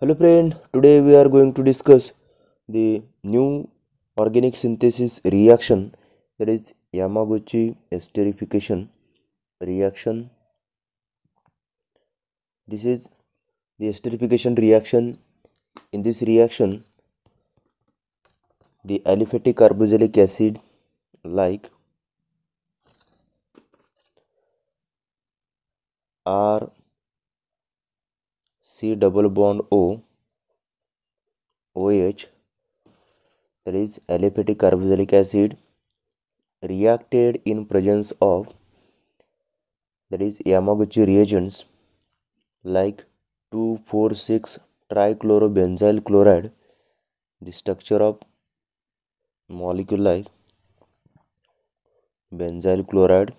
Hello friend, today we are going to discuss the new organic synthesis reaction, that is Yamaguchi esterification reaction. This is the esterification reaction. In this reaction, the aliphatic carboxylic acid like R C double bond O OH, that is aliphatic carboxylic acid, reacted in presence of, that is Yamaguchi reagents like 2,4,6 trichlorobenzyl chloride. The structure of molecule like benzyl chloride,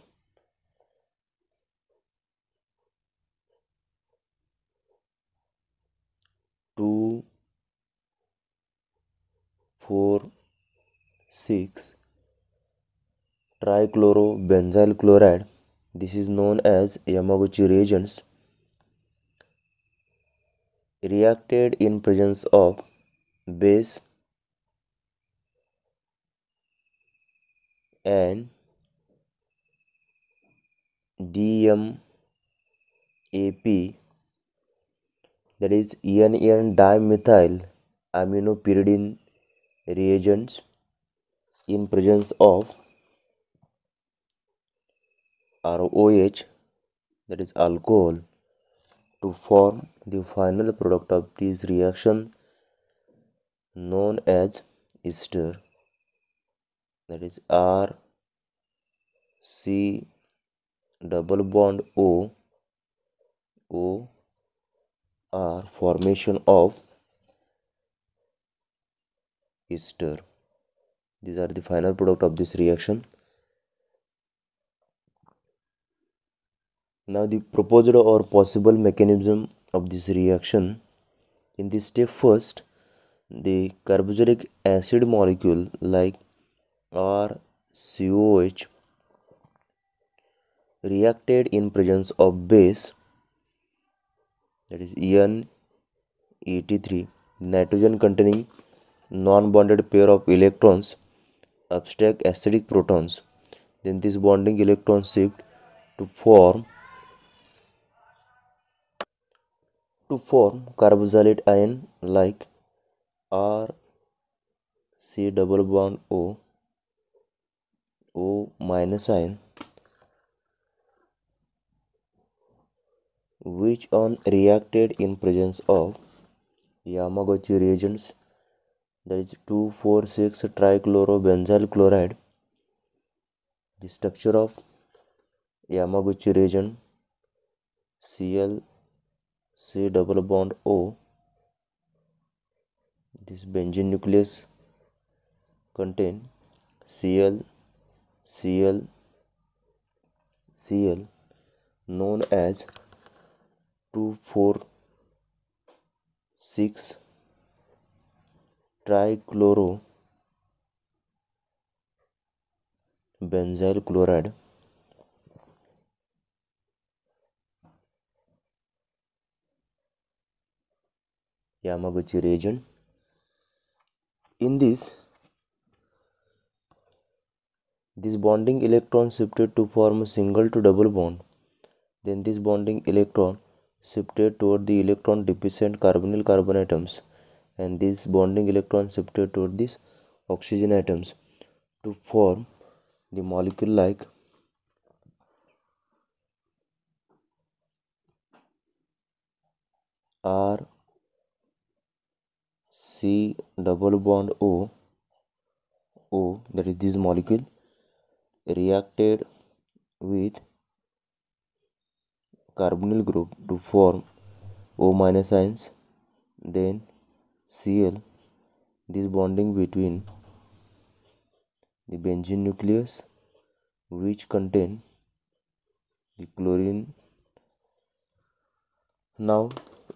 2,4,6 trichlorobenzyl chloride. This is known as Yamaguchi reagents, reacted in presence of base and DMAP, that is EN dimethyl aminopyridine reagents in presence of ROH, that is alcohol, to form the final product of this reaction known as ester, that is R C double bond O O R, formation of ester. These are the final product of this reaction. Now the proposed or possible mechanism of this reaction. In this step, first the carboxylic acid molecule like RCOH reacted in presence of base, that is En83, nitrogen containing non-bonded pair of electrons abstract acidic protons. Then this bonding electron shift to form carboxylate ion like R C double bond O minus ion, which on reacted in presence of Yamaguchi reagents, that is 2,4,6 trichlorobenzyl chloride. The structure of Yamaguchi reagent Cl C double bond O. This benzene nucleus contain Cl Cl Cl, known as 2,4,6 trichlorobenzyl chloride. Yamaguchi reagent. In this bonding electron shifted to form a single to double bond. Then this bonding electron shifted toward the electron deficient carbonyl carbon atoms, and this bonding electron shifted toward these oxygen atoms to form the molecule like R C double bond O, that is this molecule reacted with carbonyl group to form O minus ions, then Cl, this bonding between the benzene nucleus which contain the chlorine. Now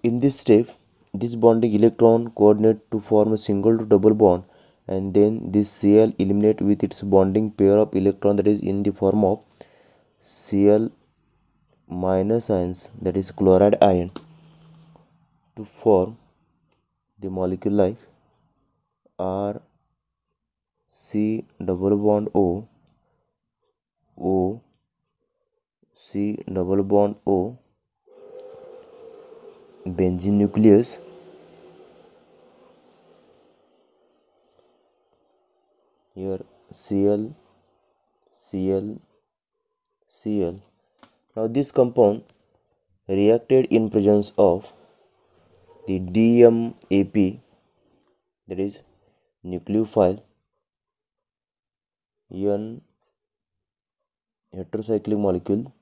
in this step, this bonding electron coordinate to form a single to double bond, and then this Cl eliminate with its bonding pair of electron, that is in the form of Cl minus ions, that is chloride ion, to form the molecule like R C double bond O, O C double bond O, benzene nucleus, here Cl, Cl, Cl. Now this compound reacted in presence of the DMAP, that is nucleophile N heterocyclic molecule,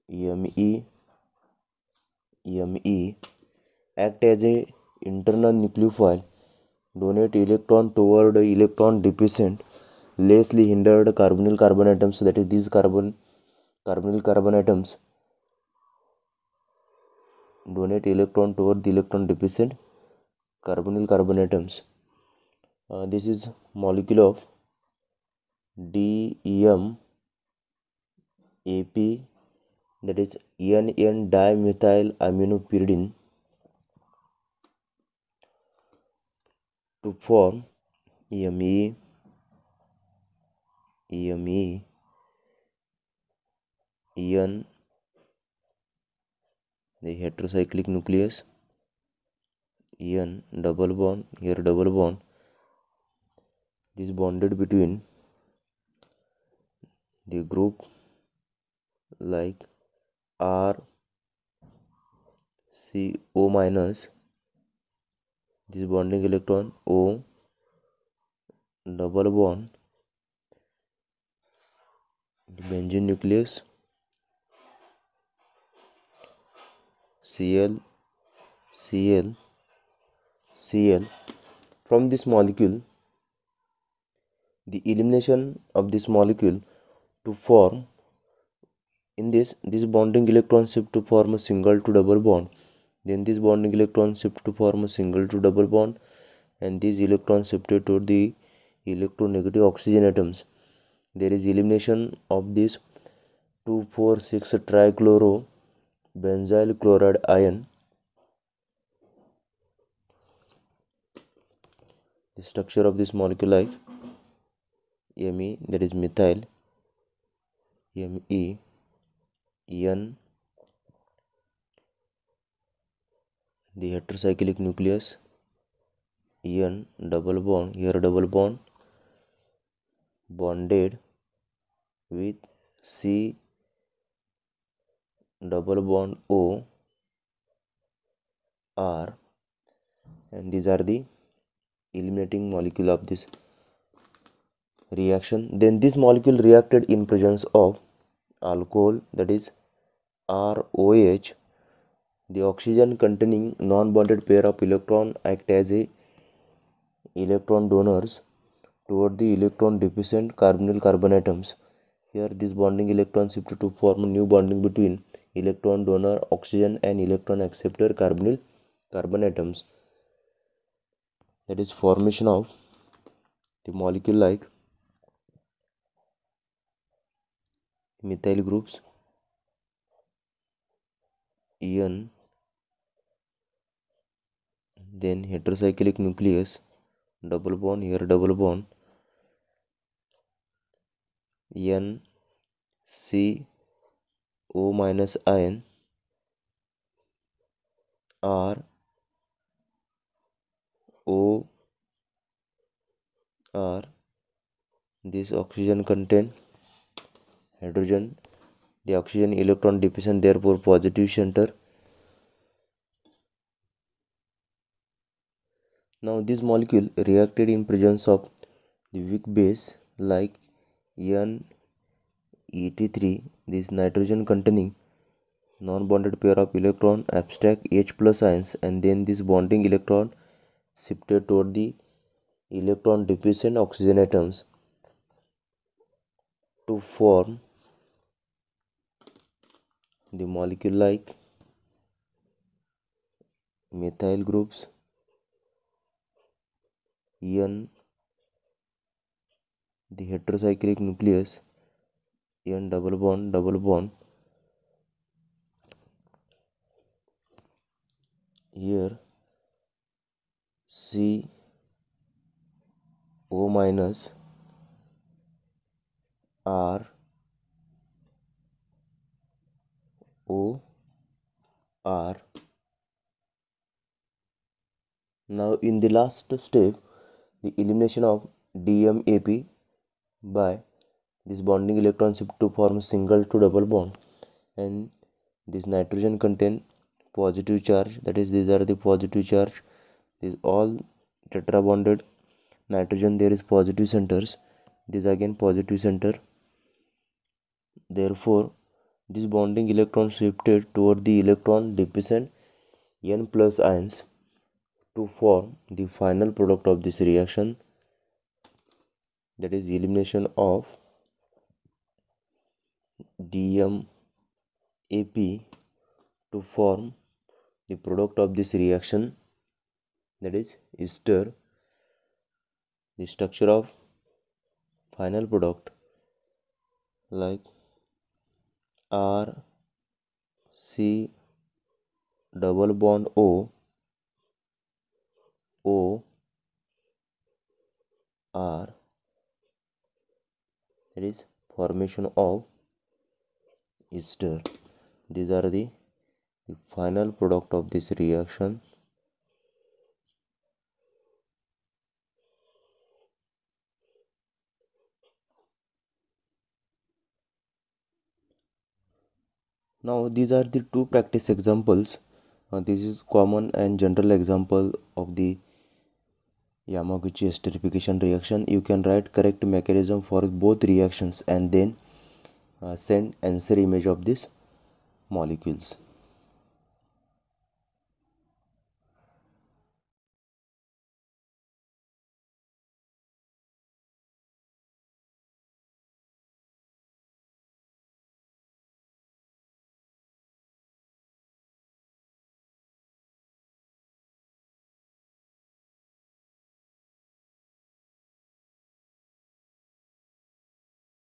ME, ME act as a internal nucleophile, donate electron toward electron deficient, lessly hindered carbonyl carbon atoms, that is these carbonyl carbon atoms donate electron toward the electron deficient carbonyl carbon atoms. This is molecule of DEMAP, that is NN dimethyl aminopyridine, to form EME, EME, EN, the heterocyclic nucleus, EN double bond, here double bond, this bonded between the group like R C O minus, this bonding electron O double bond, the benzene nucleus Cl, Cl, Cl. From this molecule, the elimination of this molecule to form in this bonding electron shift to form a single to double bond, then this bonding electron shift to form a single to double bond, and these electrons shifted to the electronegative oxygen atoms. There is elimination of this 2,4,6 trichloro benzyl chloride ion. The structure of this molecule like Me, that is methyl, Me, En, the heterocyclic nucleus, En double bond, here double bond, bonded with C double bond O, R, and these are the eliminating molecule of this reaction. Then this molecule reacted in presence of alcohol, that is ROH. The oxygen containing non-bonded pair of electron act as a electron donors toward the electron deficient carbonyl carbon atoms. Here this bonding electron shifted to form a new bonding between electron donor oxygen and electron acceptor carbonyl carbon atoms. That is formation of the molecule like methyl groups En, then heterocyclic nucleus, double bond, here double bond, N C O minus ion, R O R, this oxygen contain hydrogen, the oxygen electron deficient, therefore positive center. Now this molecule reacted in presence of the weak base like NET3, this nitrogen containing non-bonded pair of electron abstract H plus ions, and then this bonding electron shifted toward the electron deficient oxygen atoms to form the molecule like methyl groups En, the heterocyclic nucleus N double bond. Here CO minus R O R. Now in the last step, the elimination of DMAP by this bonding electron shift to form single to double bond, and this nitrogen contain positive charge, that is these are the positive charge. These all tetra bonded nitrogen, there is positive centers, this again positive center. Therefore this bonding electron shifted toward the electron deficient N plus ions to form the final product of this reaction, that is elimination of DMAP to form the product of this reaction, that is ester. The structure of final product like R C double bond O R, that is formation of ester. These are the final product of this reaction. Now these are the two practice examples. This is common and general example of the Yamaguchi esterification reaction. You can write correct mechanism for both reactions and then send answer image of these molecules.